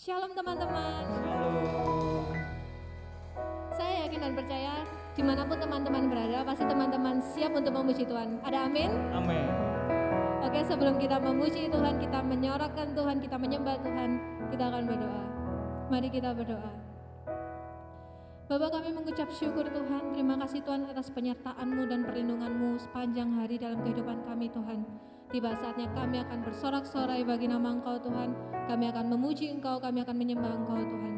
Shalom teman-teman. Halo. Saya yakin dan percaya dimanapun teman-teman berada, pasti teman-teman siap untuk memuji Tuhan. Ada amin? Amin. Oke, sebelum kita memuji Tuhan, kita menyorakkan Tuhan, kita menyembah Tuhan, kita akan berdoa. Mari kita berdoa. Bapa, kami mengucap syukur Tuhan, terima kasih Tuhan atas penyertaan-Mu dan perlindungan-Mu sepanjang hari dalam kehidupan kami Tuhan. Tiba saatnya kami akan bersorak-sorai bagi nama Engkau Tuhan, kami akan memuji Engkau, kami akan menyembah Engkau Tuhan.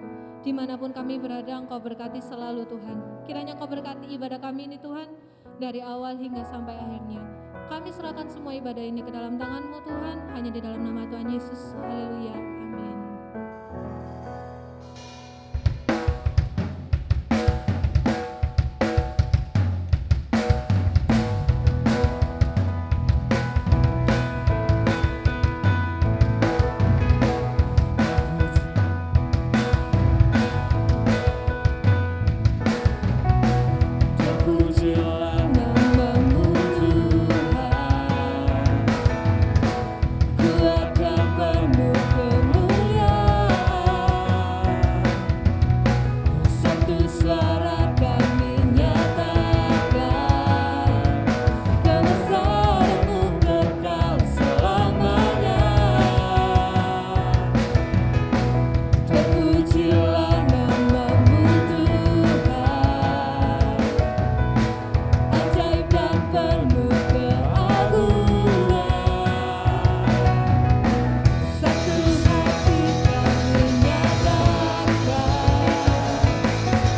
Dimanapun kami berada, Engkau berkati selalu Tuhan. Kiranya Engkau berkati ibadah kami ini Tuhan, dari awal hingga sampai akhirnya. Kami serahkan semua ibadah ini ke dalam tangan-Mu Tuhan, hanya di dalam nama Tuhan Yesus. Haleluya. Amin. Terpujilah nama-Mu Tuhan, ku akan penuh kemuliaan. Satu suara kami nyatakan, kebesaran-Mu kekal selamanya. Terpujilah nama-Mu Tuhan, ajaib dan penuh keagungan. Satu hati kami nyatakan,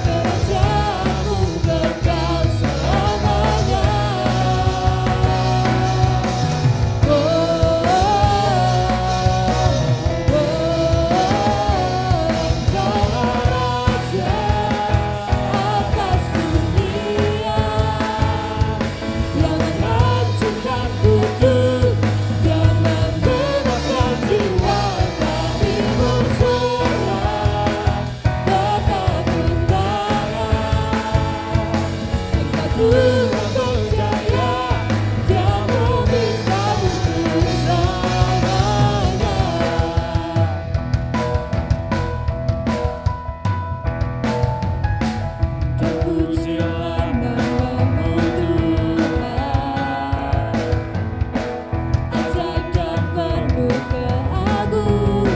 kerajaan-Mu kekal selamanya. Engkaulah Raja atas dunia, yang menghancurkan kudus dan membebaskan jiwa. Kami bersorak bertakbir Engkau Tuhan berjaya, Dia meminta untuk selamanya. Terpujilah nama-Mu Tuhan, ajaib dan penuh keagungan.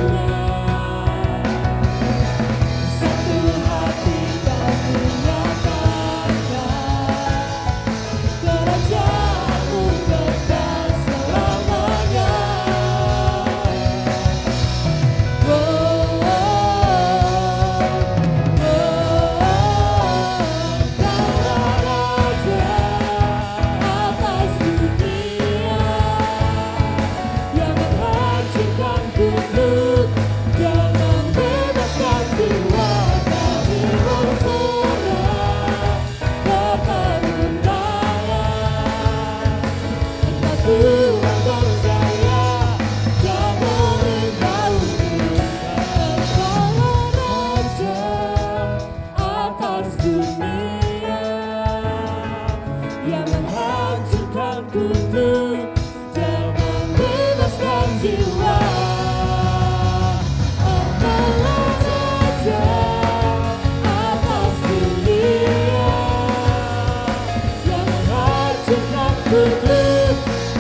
Satu hati kami nyatakan, kerajaan-Mu kekal selamanya. Engkaulah Raja atas dunia, yang menghancurkan kudus dan membebaskan jiwa. Kami bersorak bertakbir Engkau Tuhan berjaya, Dia meminta untuk Engkaulah Raja atas dunia, yang menghancurkan kudus dan membebaskan jiwa. Engkaulah Raja atas dunia, yang menghancurkan kudus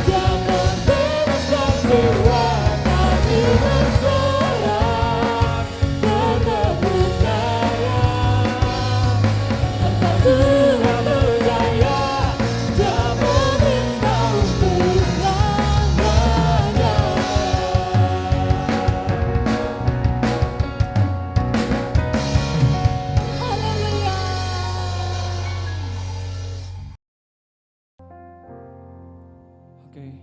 dan membebaskan jiwa. Kami bersorak bertepuk tangan, Engkau Tuhan berjaya, Dia meminta untuk selamanya. Haleluya. Oke,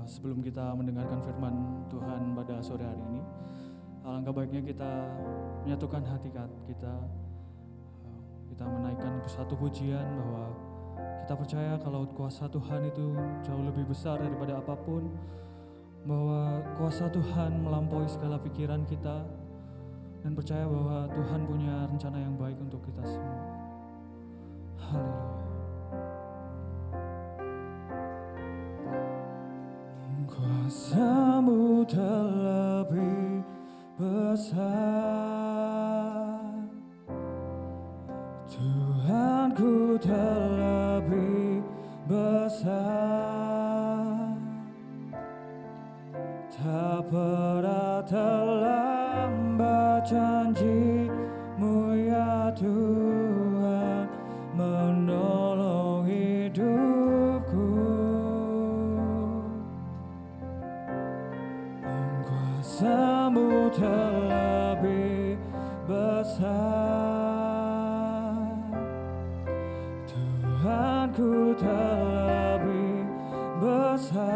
sebelum kita mendengarkan firman Tuhan pada sore hari ini, alangkah baiknya kita menyatukan hati kita, kita menaikkan satu pujian bahwa kita percaya kalau kuasa Tuhan itu jauh lebih besar daripada apapun, bahwa kuasa Tuhan melampaui segala pikiran kita, dan percaya bahwa Tuhan punya rencana yang baik untuk kita semua. Haleluya. Kuasa-Mu terlebih besar, Tuhanku terlebih besar. Tak pernah terlambat janji-Mu ya Tuhan menolong hidupku. Kuasa-Mu terlebih besar, Tuhanku terlebih besar.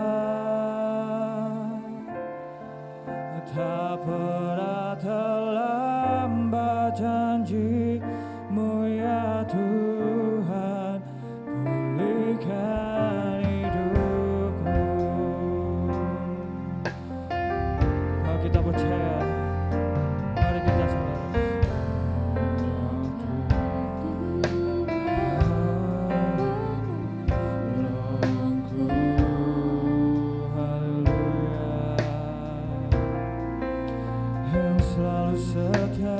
Tak pernah terlambat janji-Mu ya Tuhan pulihkan hidupku. Kita percaya, mari kita sembah. Tolongku, haleluya, yang selalu setia.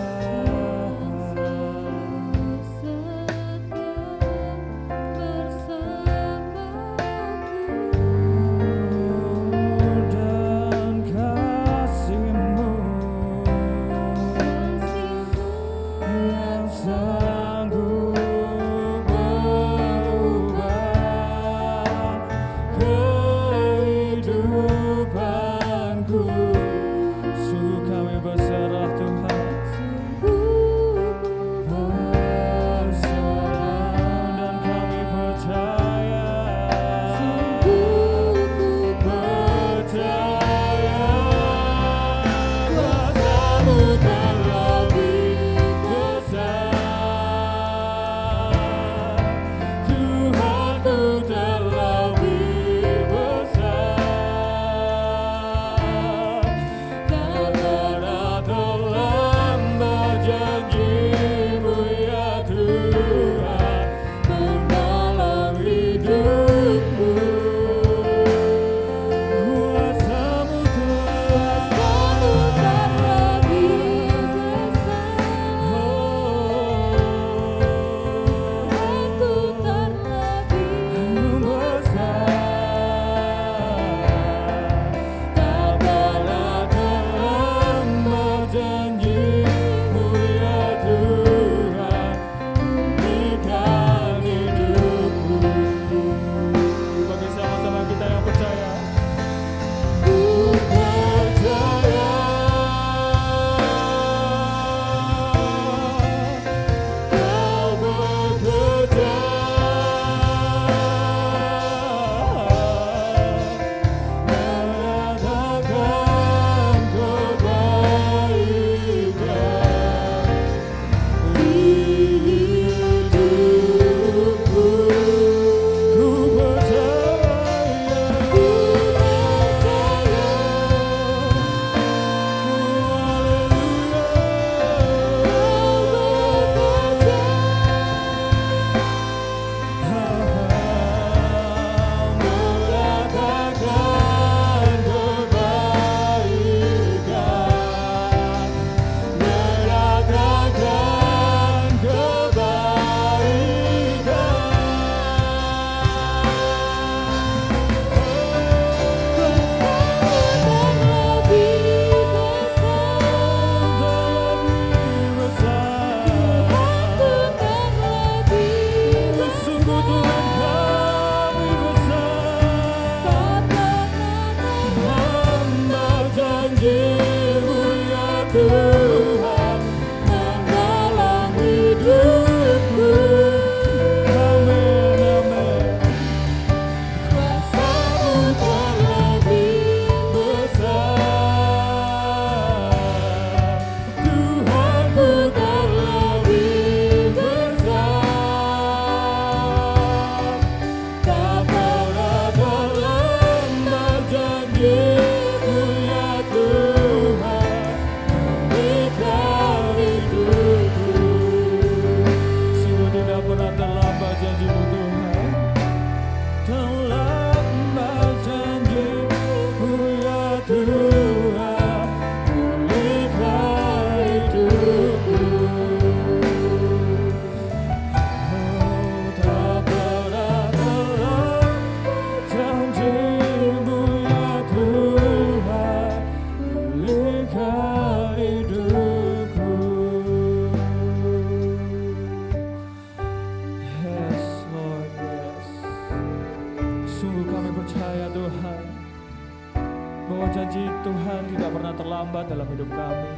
terlambat dalam hidup kami,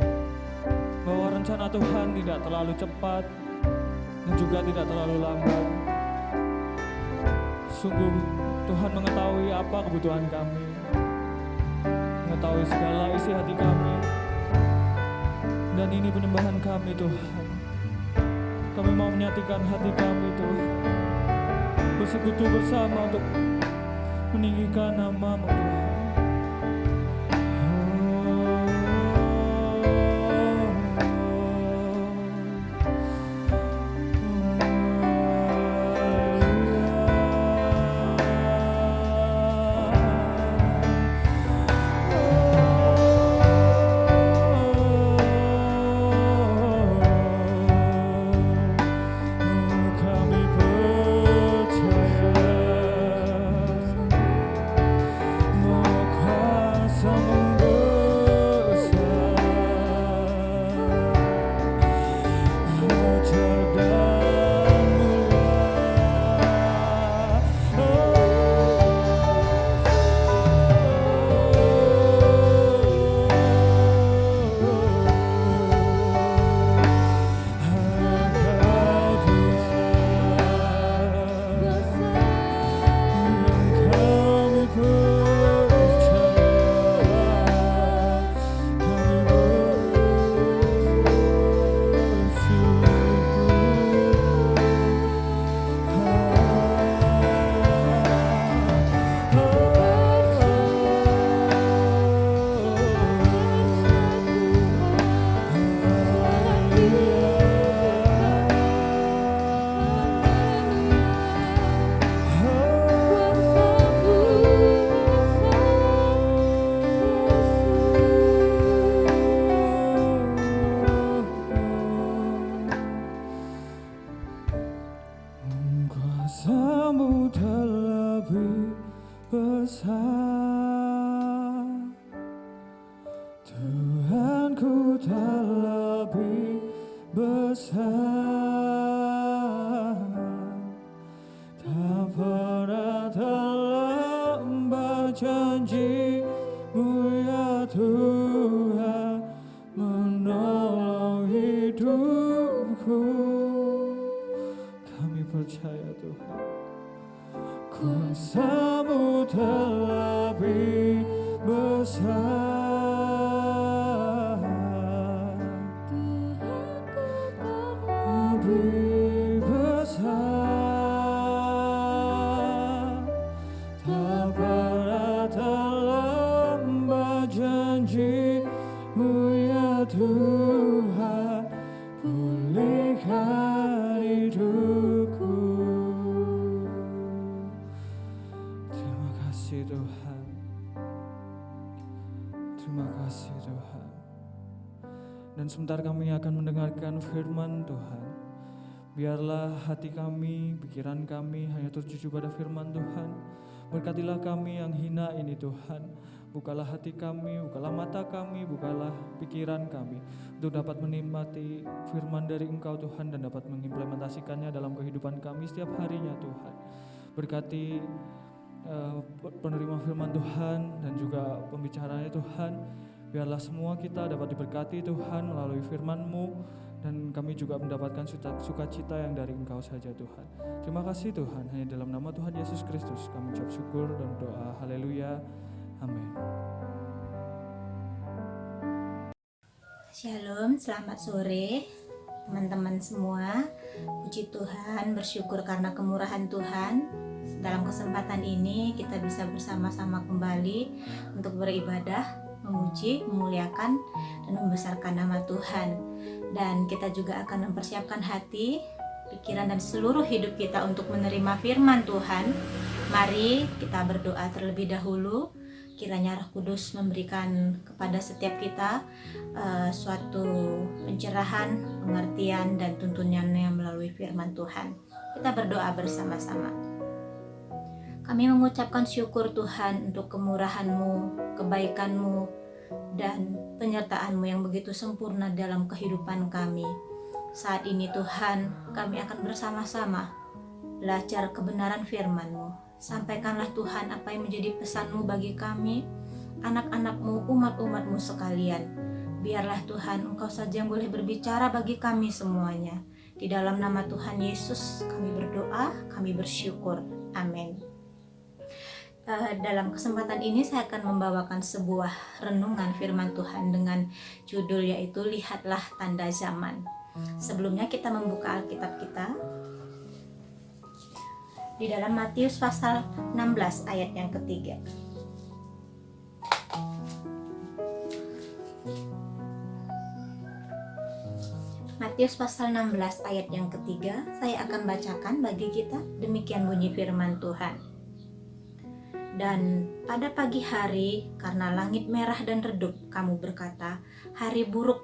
bahwa rencana Tuhan tidak terlalu cepat dan juga tidak terlalu lambat. Sungguh Tuhan mengetahui apa kebutuhan kami, mengetahui segala isi hati kami, dan ini penyembahan kami Tuhan. Kami mau menyatukan hati kami Tuhan, bersekutu bersama untuk meninggikan nama-Mu Tuhan. Kuasa-Mu terlebih besar, Tuhanku terlebih besar. Tak pernah terlambat janji-Mu ya Tuhan, menolong hidupku. Kami percaya Tuhan, kuasa-Mu terlebih besar, lebih besar. Tak pernah terlambat janji-Mu ya Tuhan, pulihkan hidupku. Terima kasih Tuhan, terima kasih Tuhan. Dan sebentar kami akan mendengarkan firman Tuhan. Biarlah hati kami, pikiran kami hanya tertuju pada firman Tuhan. Berkatilah kami yang hina ini Tuhan. Bukalah hati kami, bukalah mata kami, bukalah pikiran kami untuk dapat menikmati firman dari Engkau Tuhan dan dapat mengimplementasikannya dalam kehidupan kami setiap harinya Tuhan. Berkati penerima firman Tuhan dan juga pembicaranya Tuhan. Biarlah semua kita dapat diberkati Tuhan melalui firman-Mu, dan kami juga mendapatkan sukacita yang dari Engkau saja Tuhan. Terima kasih Tuhan, hanya dalam nama Tuhan Yesus Kristus kami ucap syukur dan doa. Haleluya, amin. Shalom, selamat sore teman-teman semua. Puji Tuhan, bersyukur karena kemurahan Tuhan. Dalam kesempatan ini kita bisa bersama-sama kembali untuk beribadah, memuji, memuliakan, dan membesarkan nama Tuhan. Dan kita juga akan mempersiapkan hati, pikiran, dan seluruh hidup kita untuk menerima firman Tuhan. Mari kita berdoa terlebih dahulu. Kiranya Roh Kudus memberikan kepada setiap kita suatu pencerahan, pengertian, dan tuntunannya melalui firman Tuhan. Kita berdoa bersama-sama. Kami mengucapkan syukur Tuhan untuk kemurahan-Mu, kebaikan-Mu, dan penyertaan-Mu yang begitu sempurna dalam kehidupan kami. Saat ini Tuhan, kami akan bersama-sama belajar kebenaran firman-Mu. Sampaikanlah Tuhan apa yang menjadi pesan-Mu bagi kami, anak-anakmu, umat-umatmu sekalian. Biarlah Tuhan Engkau saja yang boleh berbicara bagi kami semuanya. Di dalam nama Tuhan Yesus kami berdoa, kami bersyukur. Amin. Dalam kesempatan ini saya akan membawakan sebuah renungan firman Tuhan dengan judul yaitu Lihatlah Tanda Zaman. Sebelumnya kita membuka Alkitab kita di dalam Matius pasal 16 ayat yang ketiga. Matius pasal 16 ayat yang ketiga, saya akan bacakan bagi kita. Demikian bunyi firman Tuhan. Dan pada pagi hari, karena langit merah dan redup, kamu berkata, hari buruk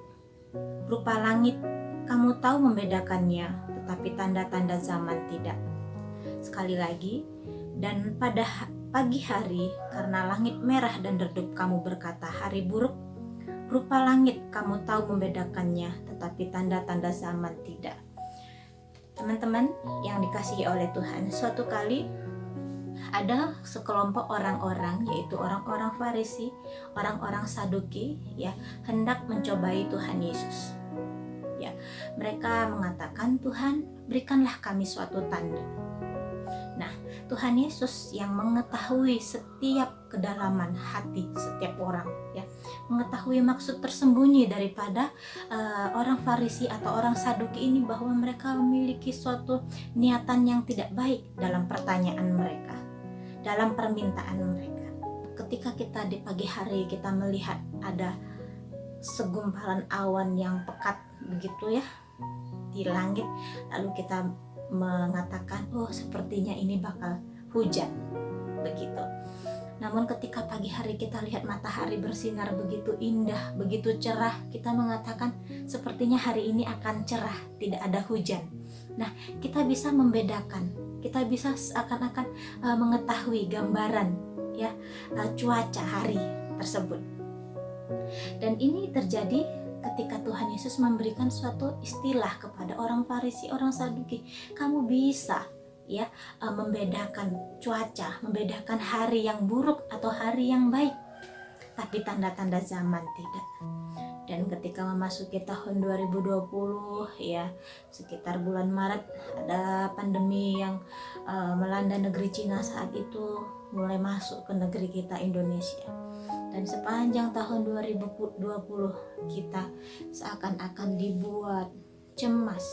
berupa langit, kamu tahu membedakannya, tetapi tanda-tanda zaman tidak. Sekali lagi, dan pada pagi hari, karena langit merah dan redup, kamu berkata, hari buruk berupa langit, kamu tahu membedakannya, tetapi tanda-tanda zaman tidak. Teman-teman yang dikasihi oleh Tuhan, suatu kali ada sekelompok orang-orang, yaitu orang-orang Farisi, orang-orang Saduki, ya, hendak mencobai Tuhan Yesus. Ya, mereka mengatakan, Tuhan, berikanlah kami suatu tanda. Nah, Tuhan Yesus yang mengetahui setiap kedalaman hati setiap orang, ya, mengetahui maksud tersembunyi daripada orang Farisi atau orang Saduki ini, bahwa mereka memiliki suatu niatan yang tidak baik dalam pertanyaan mereka, dalam permintaan mereka. Ketika kita di pagi hari kita melihat ada segumpalan awan yang pekat begitu ya di langit, lalu kita mengatakan, oh sepertinya ini bakal hujan begitu. Namun ketika pagi hari kita lihat matahari bersinar begitu indah, begitu cerah, kita mengatakan sepertinya hari ini akan cerah, tidak ada hujan. Nah, kita bisa membedakan, kita bisa seakan-akan mengetahui gambaran ya cuaca hari tersebut. Dan ini terjadi ketika Tuhan Yesus memberikan suatu istilah kepada orang Farisi, orang Saduki. Kamu bisa ya membedakan cuaca, membedakan hari yang buruk atau hari yang baik, tapi tanda-tanda zaman tidak. Dan ketika memasuki tahun 2020 ya, sekitar bulan Maret, ada pandemi yang melanda negeri Cina saat itu, mulai masuk ke negeri kita Indonesia. Dan sepanjang tahun 2020 kita seakan-akan dibuat cemas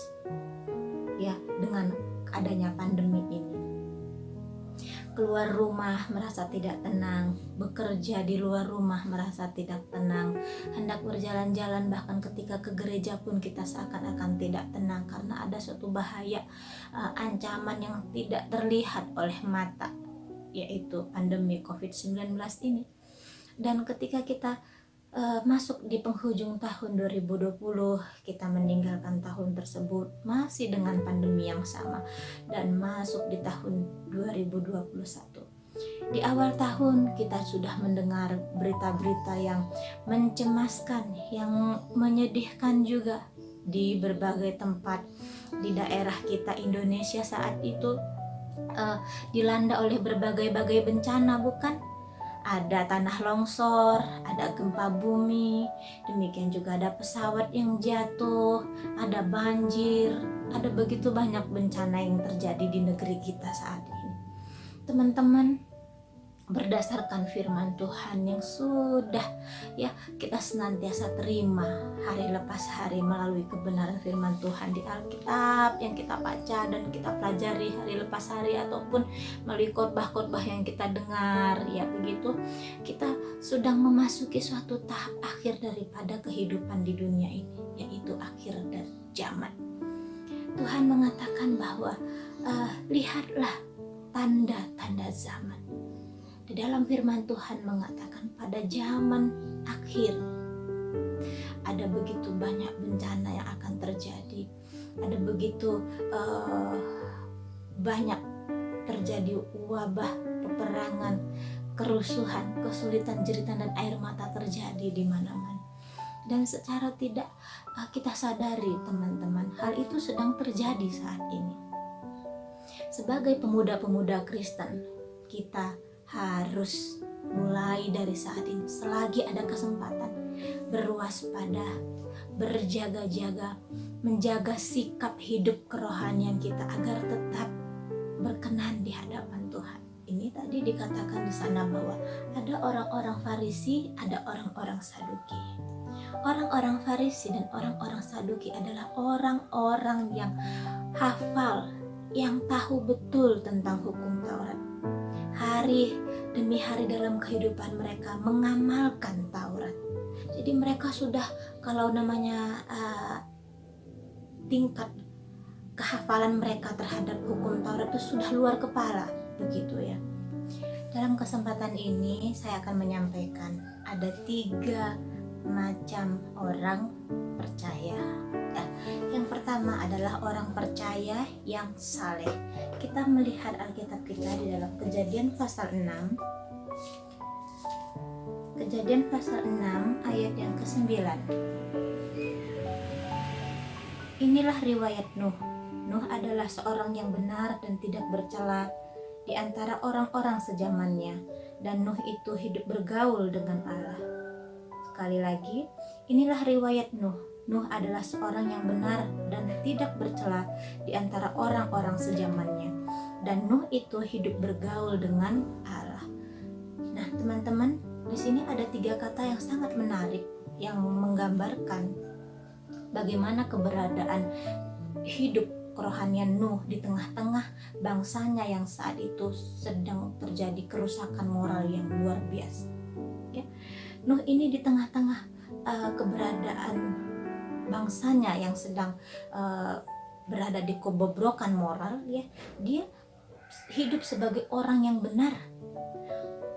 ya dengan adanya pandemi ini. Keluar rumah merasa tidak tenang, bekerja di luar rumah merasa tidak tenang, hendak berjalan-jalan bahkan ketika ke gereja pun kita seakan-akan tidak tenang karena ada suatu bahaya, ancaman yang tidak terlihat oleh mata, yaitu pandemi COVID-19 ini. Dan ketika kita masuk di penghujung tahun 2020, kita meninggalkan tahun tersebut masih dengan pandemi yang sama dan masuk di tahun 2021. Di awal tahun kita sudah mendengar berita-berita yang mencemaskan, yang menyedihkan juga di berbagai tempat di daerah kita Indonesia saat itu dilanda oleh berbagai bencana, bukan? Ada tanah longsor, ada gempa bumi, demikian juga ada pesawat yang jatuh, ada banjir, ada begitu banyak bencana yang terjadi di negeri kita saat ini. Teman-teman, berdasarkan firman Tuhan yang sudah ya kita senantiasa terima hari lepas hari melalui kebenaran firman Tuhan di Alkitab yang kita baca dan kita pelajari hari lepas hari, ataupun melalui khotbah-khotbah yang kita dengar, ya begitu, kita sedang memasuki suatu tahap akhir daripada kehidupan di dunia ini, yaitu akhir dari zaman. Tuhan mengatakan bahwa lihatlah tanda-tanda zaman. Di dalam firman Tuhan mengatakan pada zaman akhir ada begitu banyak bencana yang akan terjadi, ada begitu banyak terjadi wabah, peperangan, kerusuhan, kesulitan, jeritan dan air mata terjadi di mana-mana. Dan secara tidak kita sadari, teman-teman, hal itu sedang terjadi saat ini. Sebagai pemuda-pemuda Kristen, kita harus mulai dari saat ini selagi ada kesempatan, berwaspada, berjaga-jaga, menjaga sikap hidup kerohanian kita agar tetap berkenan di hadapan Tuhan. Ini tadi dikatakan di sana bahwa ada orang-orang Farisi, ada orang-orang Saduki. Orang-orang Farisi dan orang-orang Saduki adalah orang-orang yang hafal, yang tahu betul tentang hukum Taurat. Hari demi hari dalam kehidupan mereka mengamalkan Taurat. Jadi mereka sudah, kalau namanya tingkat kehafalan mereka terhadap hukum Taurat itu sudah luar kepala, begitu ya. Dalam kesempatan ini saya akan menyampaikan ada 3 macam orang percaya. Yang pertama adalah orang percaya yang saleh. Kita melihat Alkitab kita di dalam Kejadian pasal 6. Kejadian pasal 6 ayat yang ke-9. Inilah riwayat Nuh. Nuh adalah seorang yang benar dan tidak bercela di antara orang-orang sezamannya, dan Nuh itu hidup bergaul dengan Allah. Sekali lagi, inilah riwayat Nuh. Nuh adalah seorang yang benar dan tidak bercela di antara orang-orang sezamannya, dan Nuh itu hidup bergaul dengan Allah. Nah, teman-teman, di sini ada 3 kata yang sangat menarik yang menggambarkan bagaimana keberadaan hidup kerohanian Nuh di tengah-tengah bangsanya yang saat itu sedang terjadi kerusakan moral yang luar biasa. Ya. Nuh ini di tengah-tengah keberadaan bangsanya yang sedang berada di kebobrokan moral, ya, dia hidup sebagai orang yang benar,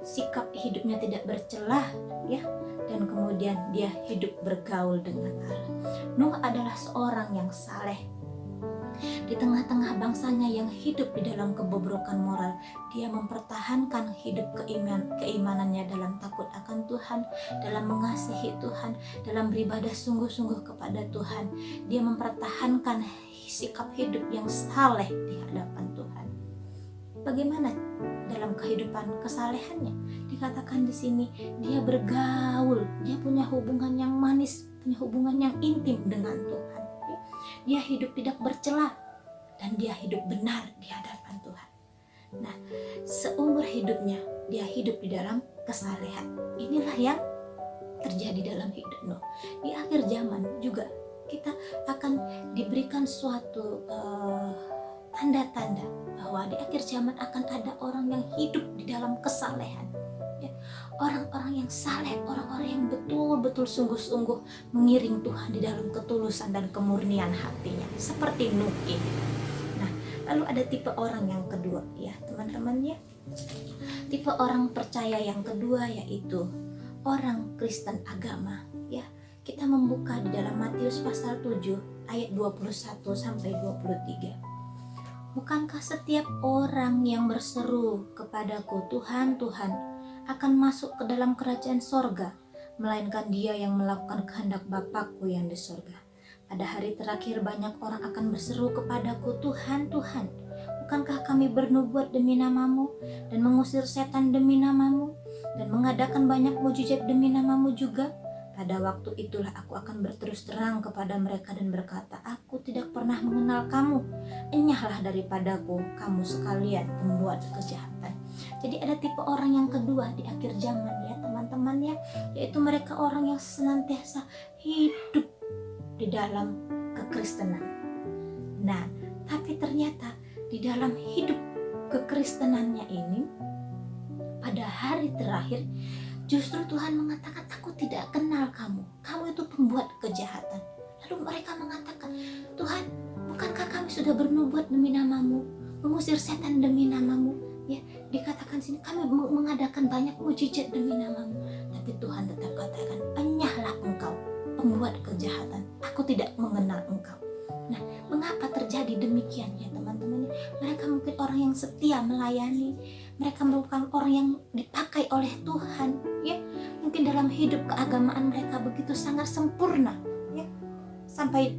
sikap hidupnya tidak bercelah, ya, dan kemudian dia hidup bergaul dengan Allah. Nuh adalah seorang yang saleh. Di tengah-tengah bangsanya yang hidup di dalam kebobrokan moral, dia mempertahankan hidup keimanannya dalam takut akan Tuhan, dalam mengasihi Tuhan, dalam beribadah sungguh-sungguh kepada Tuhan. Dia mempertahankan sikap hidup yang saleh di hadapan Tuhan. Bagaimana dalam kehidupan kesalehannya? Dikatakan di sini dia bergaul, dia punya hubungan yang manis, punya hubungan yang intim dengan Tuhan. Dia hidup tidak bercela dan dia hidup benar di hadapan Tuhan. Nah, seumur hidupnya dia hidup di dalam kesalehan. Inilah yang terjadi dalam hidup Nuh. Di akhir zaman juga kita akan diberikan suatu tanda-tanda bahwa di akhir zaman akan ada orang yang hidup di dalam kesalehan. Orang-orang yang saleh, orang-orang yang betul-betul sungguh-sungguh mengiring Tuhan di dalam ketulusan dan kemurnian hatinya, seperti Nuh ini. Nah, lalu ada tipe orang yang kedua, ya teman-teman ya. Tipe orang percaya yang kedua yaitu orang Kristen agama, ya. Kita membuka di dalam Matius pasal 7 ayat 21 sampai 23. Bukankah setiap orang yang berseru kepadaku, Tuhan, Tuhan, akan masuk ke dalam kerajaan sorga, melainkan dia yang melakukan kehendak Bapakku yang di sorga. Pada hari terakhir banyak orang akan berseru kepadaku, Tuhan, Tuhan, bukankah kami bernubuat demi namamu, dan mengusir setan demi namamu, dan mengadakan banyak mujizat demi namamu juga? Pada waktu itulah aku akan berterus terang kepada mereka dan berkata, aku tidak pernah mengenal kamu, enyahlah daripadaku, kamu sekalian pembuat kejahatan. Jadi ada tipe orang yang kedua di akhir zaman, ya teman-teman ya, yaitu mereka orang yang senantiasa hidup di dalam kekristenan. Nah, tapi ternyata di dalam hidup kekristenannya ini, pada hari terakhir justru Tuhan mengatakan, aku tidak kenal kamu, kamu itu pembuat kejahatan. Lalu mereka mengatakan, Tuhan, bukankah kami sudah bernubuat demi namamu, mengusir setan demi namamu? Ya, dikatakan sini kami mengadakan banyak mujizat demi namamu. Tapi Tuhan tetap katakan, enyahlah engkau, pembuat kejahatan, aku tidak mengenal engkau. Nah, mengapa terjadi demikian ya teman-teman? Mereka mungkin orang yang setia melayani, mereka merupakan orang yang dipakai oleh Tuhan, ya. Mungkin dalam hidup keagamaan mereka begitu sangat sempurna, ya. Sampai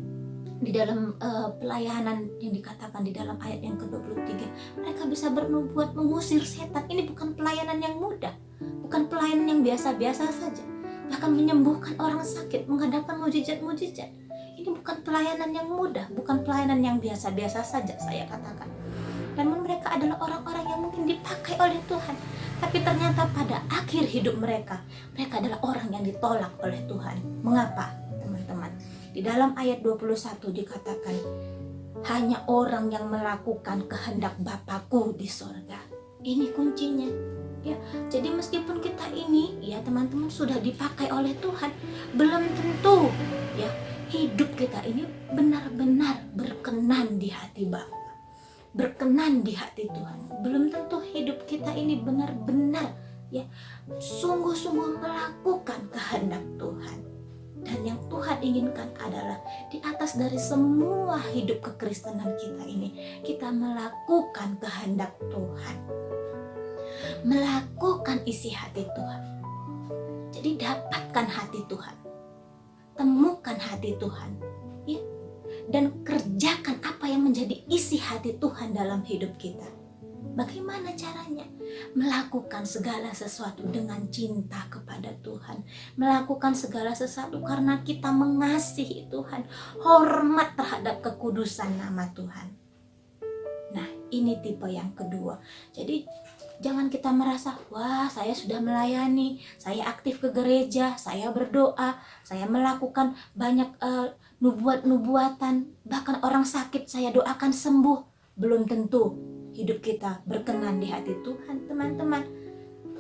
di dalam pelayanan yang dikatakan di dalam ayat yang ke-23, mereka bisa bernubuat mengusir setan. Ini bukan pelayanan yang mudah, bukan pelayanan yang biasa-biasa saja. Bahkan menyembuhkan orang sakit, mengadakan mujizat-mujizat. Ini bukan pelayanan yang mudah, bukan pelayanan yang biasa-biasa saja, saya katakan. Namun mereka adalah orang-orang yang mungkin dipakai oleh Tuhan, tapi ternyata pada akhir hidup mereka adalah orang yang ditolak oleh Tuhan. Mengapa, teman-teman? Di dalam ayat 21 dikatakan, hanya orang yang melakukan kehendak Bapakku di sorga. Ini kuncinya. Ya, jadi meskipun kita ini, ya teman-teman, sudah dipakai oleh Tuhan, belum tentu ya hidup kita ini benar-benar berkenan di hati Bapa, berkenan di hati Tuhan. Belum tentu hidup kita ini benar-benar ya sungguh-sungguh melakukan kehendak Tuhan. Dan yang Tuhan inginkan adalah di atas dari semua hidup kekristenan kita ini, kita melakukan kehendak Tuhan, melakukan isi hati Tuhan. Jadi dapatkan hati Tuhan, temukan hati Tuhan, ya, dan kerjakan apa yang menjadi isi hati Tuhan dalam hidup kita. Bagaimana caranya? Melakukan segala sesuatu dengan cinta kepada Tuhan, melakukan segala sesuatu karena kita mengasihi Tuhan, hormat terhadap kekudusan nama Tuhan. Nah, ini tipe yang kedua. Jadi jangan kita merasa, wah saya sudah melayani, saya aktif ke gereja, saya berdoa, saya melakukan banyak nubuat-nubuatan, bahkan orang sakit saya doakan sembuh. Belum tentu hidup kita berkenan di hati Tuhan, teman-teman.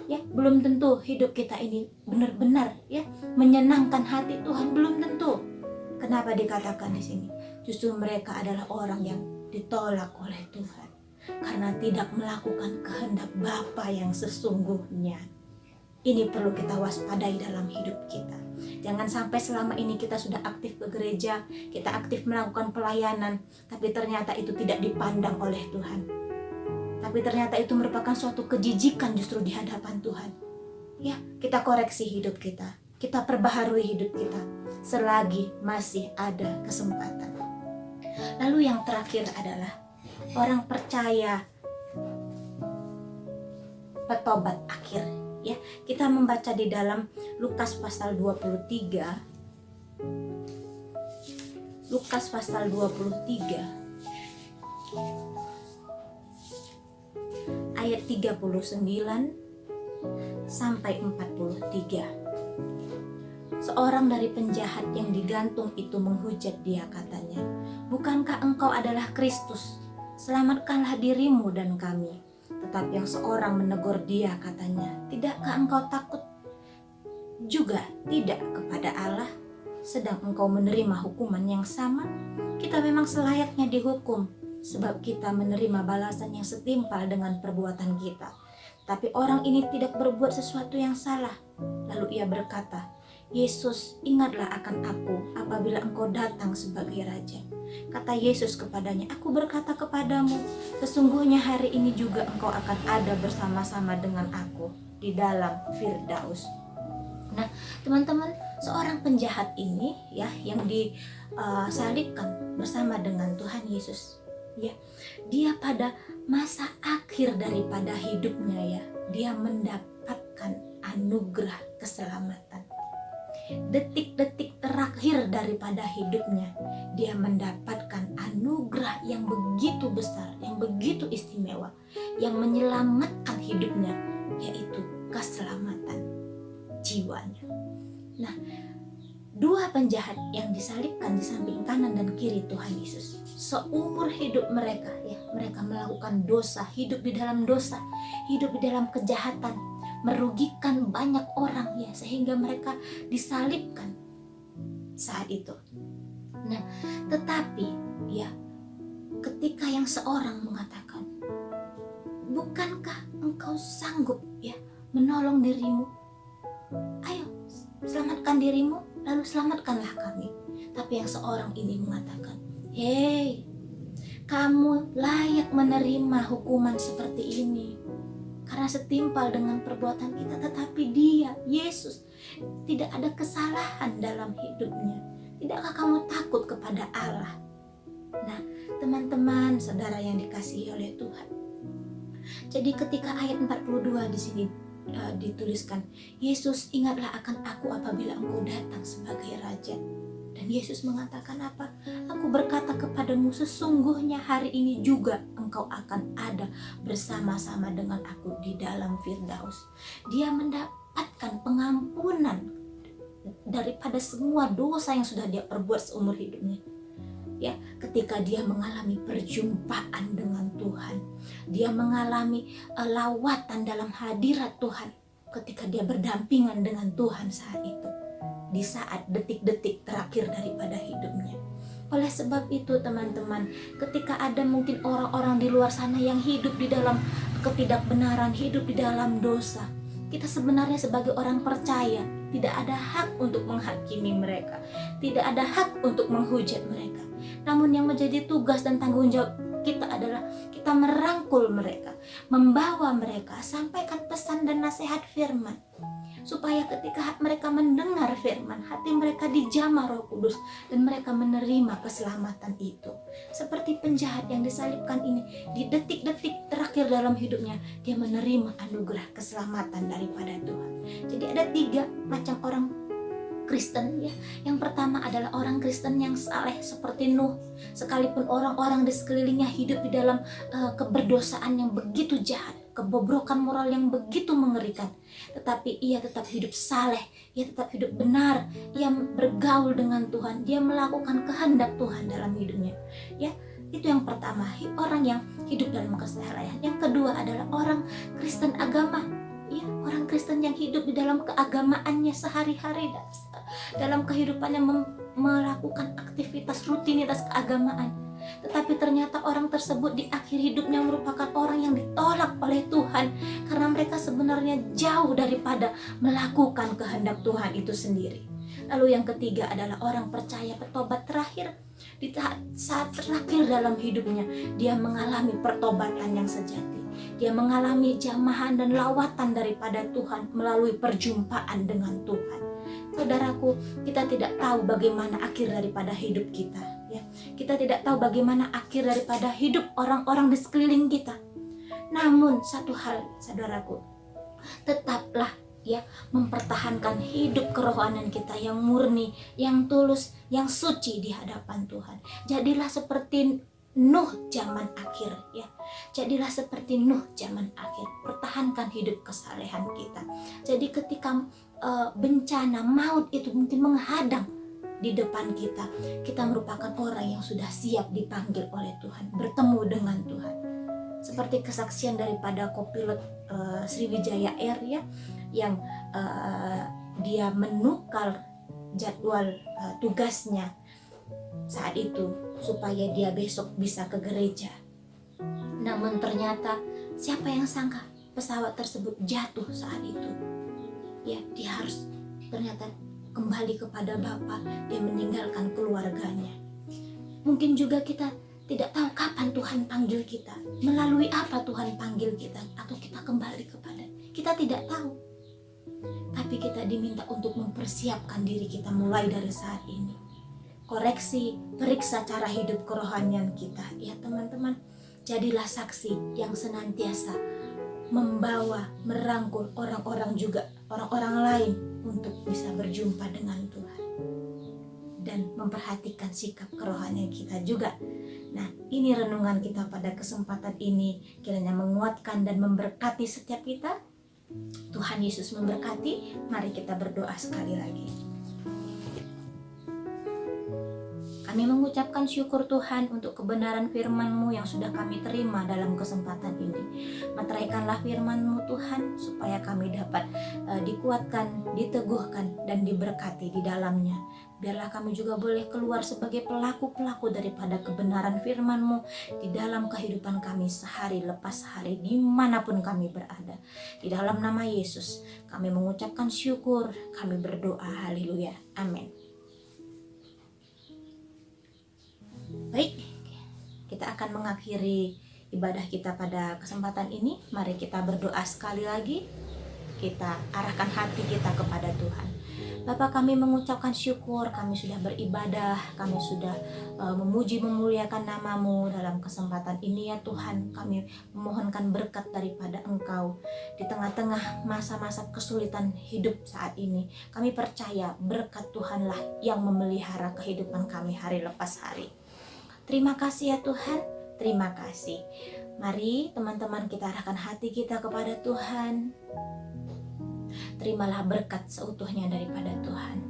Ya, belum tentu hidup kita ini benar-benar ya menyenangkan hati Tuhan, belum tentu. Kenapa dikatakan di sini? Justru mereka adalah orang yang ditolak oleh Tuhan karena tidak melakukan kehendak Bapa yang sesungguhnya. Ini perlu kita waspadai dalam hidup kita. Jangan sampai selama ini kita sudah aktif ke gereja, kita aktif melakukan pelayanan, tapi ternyata itu tidak dipandang oleh Tuhan. Tapi ternyata itu merupakan suatu kejijikan justru di hadapan Tuhan. Ya, kita koreksi hidup kita, kita perbaharui hidup kita selagi masih ada kesempatan. Lalu yang terakhir adalah orang percaya petobat akhir. Ya, kita membaca di dalam Lukas pasal 23. Lukas pasal 23 ayat 39 sampai 43. Seorang dari penjahat yang digantung itu menghujat dia, katanya, "Bukankah engkau adalah Kristus? Selamatkanlah dirimu dan kami." Tetapi yang seorang menegur dia, katanya, "Tidakkah engkau takut juga tidak kepada Allah, sedang engkau menerima hukuman yang sama? Kita memang selayaknya dihukum, sebab kita menerima balasan yang setimpal dengan perbuatan kita. Tapi orang ini tidak berbuat sesuatu yang salah." Lalu ia berkata, "Yesus, ingatlah akan aku apabila engkau datang sebagai Raja." Kata Yesus kepadanya, "Aku berkata kepadamu, sesungguhnya hari ini juga engkau akan ada bersama-sama dengan aku di dalam Firdaus." Nah, teman-teman, seorang penjahat ini ya yang disalibkan bersama dengan Tuhan Yesus. Ya, dia pada masa akhir daripada hidupnya ya, dia mendapatkan anugerah keselamatan. Detik-detik terakhir daripada hidupnya, dia mendapatkan anugerah yang begitu besar, yang begitu istimewa, yang menyelamatkan hidupnya, yaitu keselamatan jiwanya. Nah, dua penjahat yang disalibkan di samping kanan dan kiri Tuhan Yesus, seumur hidup mereka ya, mereka melakukan dosa, hidup di dalam dosa, hidup di dalam kejahatan, merugikan banyak orang ya, sehingga mereka disalibkan saat itu. Nah, tetapi ya, ketika yang seorang mengatakan, "Bukankah engkau sanggup ya menolong dirimu? Ayo, selamatkan dirimu, lalu selamatkanlah kami." Tapi yang seorang ini mengatakan, "Hei, kamu layak menerima hukuman seperti ini karena setimpal dengan perbuatan kita, tetapi dia, Yesus, tidak ada kesalahan dalam hidupnya. Tidakkah kamu takut kepada Allah?" Nah, teman-teman, saudara yang dikasihi oleh Tuhan. Jadi ketika ayat 42 di sini dituliskan, Yesus ingatlah akan aku apabila engkau datang sebagai Raja. Dan Yesus mengatakan apa? Aku berkata kepadamu, sesungguhnya hari ini juga engkau akan ada bersama-sama dengan aku di dalam Firdaus. Dia mendapatkan pengampunan daripada semua dosa yang sudah dia perbuat seumur hidupnya. Ya, ketika dia mengalami perjumpaan dengan Tuhan, dia mengalami lawatan dalam hadirat Tuhan, ketika dia berdampingan dengan Tuhan saat itu, di saat detik-detik terakhir daripada hidupnya. Oleh sebab itu teman-teman, ketika ada mungkin orang-orang di luar sana yang hidup di dalam ketidakbenaran, hidup di dalam dosa, kita sebenarnya sebagai orang percaya tidak ada hak untuk menghakimi mereka, tidak ada hak untuk menghujat mereka. Namun yang menjadi tugas dan tanggung jawab kita adalah kita merangkul mereka, membawa mereka, sampaikan pesan dan nasihat firman, supaya ketika mereka mendengar firman, hati mereka dijamah Roh Kudus dan mereka menerima keselamatan itu. Seperti penjahat yang disalibkan ini, di detik-detik terakhir dalam hidupnya, dia menerima anugerah keselamatan daripada Tuhan. Jadi ada 3 macam orang Kristen ya. Yang pertama adalah orang Kristen yang saleh seperti Nuh. Sekalipun orang-orang di sekelilingnya hidup di dalam keberdosaan yang begitu jahat, kebobrokan moral yang begitu mengerikan, tetapi ia tetap hidup saleh, ia tetap hidup benar, ia bergaul dengan Tuhan, dia melakukan kehendak Tuhan dalam hidupnya. Ya, itu yang pertama, orang yang hidup dalam kesalehan. Yang kedua adalah orang Kristen agama. Ya, orang Kristen yang hidup di dalam keagamaannya sehari-hari, dalam kehidupannya melakukan aktivitas rutinitas keagamaan. Tetapi ternyata orang tersebut di akhir hidupnya merupakan orang yang ditolak oleh Tuhan, karena mereka sebenarnya jauh daripada melakukan kehendak Tuhan itu sendiri. Lalu yang ketiga adalah orang percaya bertobat terakhir. Di saat terakhir dalam hidupnya, dia mengalami pertobatan yang sejati. Dia mengalami jamahan dan lawatan daripada Tuhan melalui perjumpaan dengan Tuhan. Saudaraku, kita tidak tahu bagaimana akhir daripada hidup kita, ya. Kita tidak tahu bagaimana akhir daripada hidup orang-orang di sekeliling kita. Namun satu hal, saudaraku, tetaplah ya mempertahankan hidup kerohanian kita yang murni, yang tulus, yang suci di hadapan Tuhan. Jadilah seperti Nuh zaman akhir ya. Jadilah seperti Nuh zaman akhir. Pertahankan hidup kesalehan kita. Jadi ketika bencana maut itu mungkin menghadang di depan kita, kita merupakan orang yang sudah siap dipanggil oleh Tuhan, bertemu dengan Tuhan. Seperti kesaksian daripada kopilot Sriwijaya Air ya, yang dia menukar jadwal tugasnya saat itu supaya dia besok bisa ke gereja. Namun ternyata siapa yang sangka pesawat tersebut jatuh saat itu. Ya, dia harus ternyata kembali kepada Bapa, dia meninggalkan keluarganya. Mungkin juga kita tidak tahu kapan Tuhan panggil kita, melalui apa Tuhan panggil kita, atau kita kembali kepada. Kita tidak tahu. Tapi kita diminta untuk mempersiapkan diri kita mulai dari saat ini. Koreksi, periksa cara hidup kerohanian kita. Ya teman-teman, jadilah saksi yang senantiasa membawa, merangkul orang-orang juga, orang-orang lain untuk bisa berjumpa dengan Tuhan. Dan memperhatikan sikap kerohanian kita juga. Nah, ini renungan kita pada kesempatan ini. Kiranya menguatkan dan memberkati setiap kita. Tuhan Yesus memberkati. Mari kita berdoa sekali lagi. Kami mengucapkan syukur Tuhan untuk kebenaran firman-Mu yang sudah kami terima dalam kesempatan ini. Materaikanlah firman-Mu Tuhan, supaya kami dapat dikuatkan, diteguhkan, dan diberkati di dalamnya. Biarlah kami juga boleh keluar sebagai pelaku-pelaku daripada kebenaran firman-Mu di dalam kehidupan kami sehari lepas hari, dimanapun kami berada. Di dalam nama Yesus, kami mengucapkan syukur, kami berdoa, haleluya, amin. Baik, kita akan mengakhiri ibadah kita pada kesempatan ini. Mari kita berdoa sekali lagi. Kita arahkan hati kita kepada Tuhan. Bapa, kami mengucapkan syukur, kami sudah beribadah, kami sudah memuji memuliakan nama-Mu dalam kesempatan ini ya Tuhan. Kami memohonkan berkat daripada Engkau di tengah-tengah masa-masa kesulitan hidup saat ini. Kami percaya berkat Tuhanlah yang memelihara kehidupan kami hari lepas hari. Terima kasih ya Tuhan, terima kasih. Mari teman-teman kita arahkan hati kita kepada Tuhan. Terimalah berkat seutuhnya daripada Tuhan.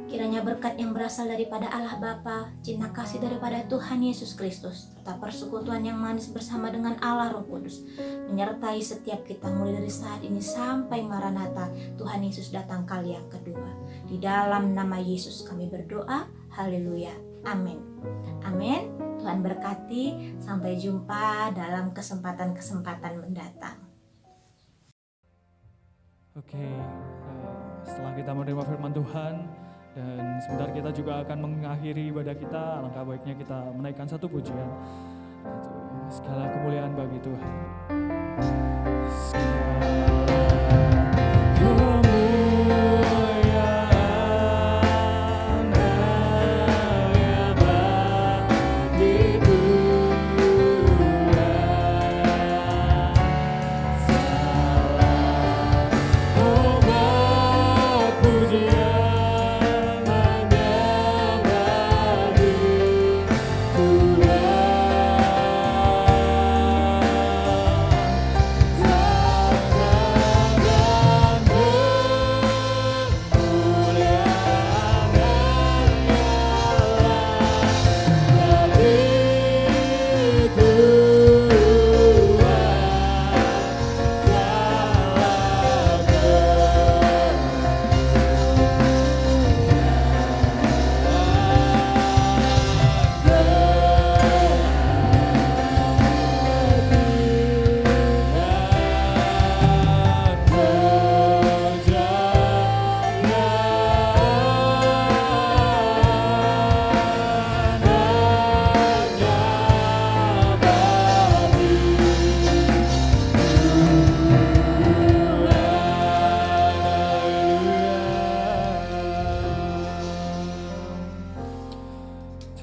Kiranya berkat yang berasal daripada Allah Bapa, cinta kasih daripada Tuhan Yesus Kristus, serta persekutuan yang manis bersama dengan Allah Roh Kudus, menyertai setiap kita mulai dari saat ini sampai Maranatha, Tuhan Yesus datang kali yang kedua. Di dalam nama Yesus kami berdoa, haleluya, amin. Amin. Tuhan berkati, sampai jumpa dalam kesempatan-kesempatan mendatang. Oke, setelah kita menerima firman Tuhan dan sebentar kita juga akan mengakhiri ibadah kita, alangkah baiknya kita menaikkan satu pujian, yaitu segala kemuliaan bagi Tuhan.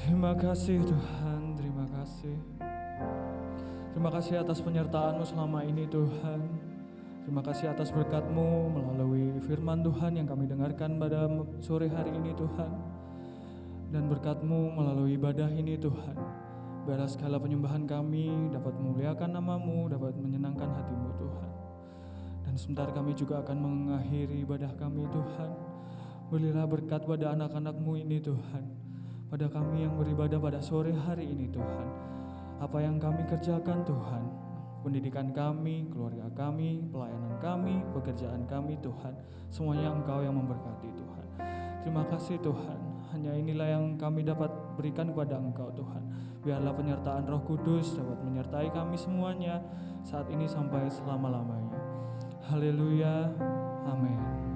Terima kasih Tuhan, terima kasih. Terima kasih atas penyertaan-Mu selama ini Tuhan. Terima kasih atas berkat-Mu melalui firman Tuhan yang kami dengarkan pada sore hari ini Tuhan. Dan berkat-Mu melalui ibadah ini Tuhan. Biarlah segala penyembahan kami dapat memuliakan nama-Mu, dapat menyenangkan hati-Mu Tuhan. Dan sebentar kami juga akan mengakhiri ibadah kami Tuhan. Berilah berkat pada anak-anak-Mu ini Tuhan. Pada kami yang beribadah pada sore hari ini Tuhan. Apa yang kami kerjakan Tuhan, pendidikan kami, keluarga kami, pelayanan kami, pekerjaan kami Tuhan, semuanya Engkau yang memberkati Tuhan. Terima kasih Tuhan, hanya inilah yang kami dapat berikan kepada Engkau Tuhan. Biarlah penyertaan Roh Kudus dapat menyertai kami semuanya saat ini sampai selama-lamanya. Haleluya, amin.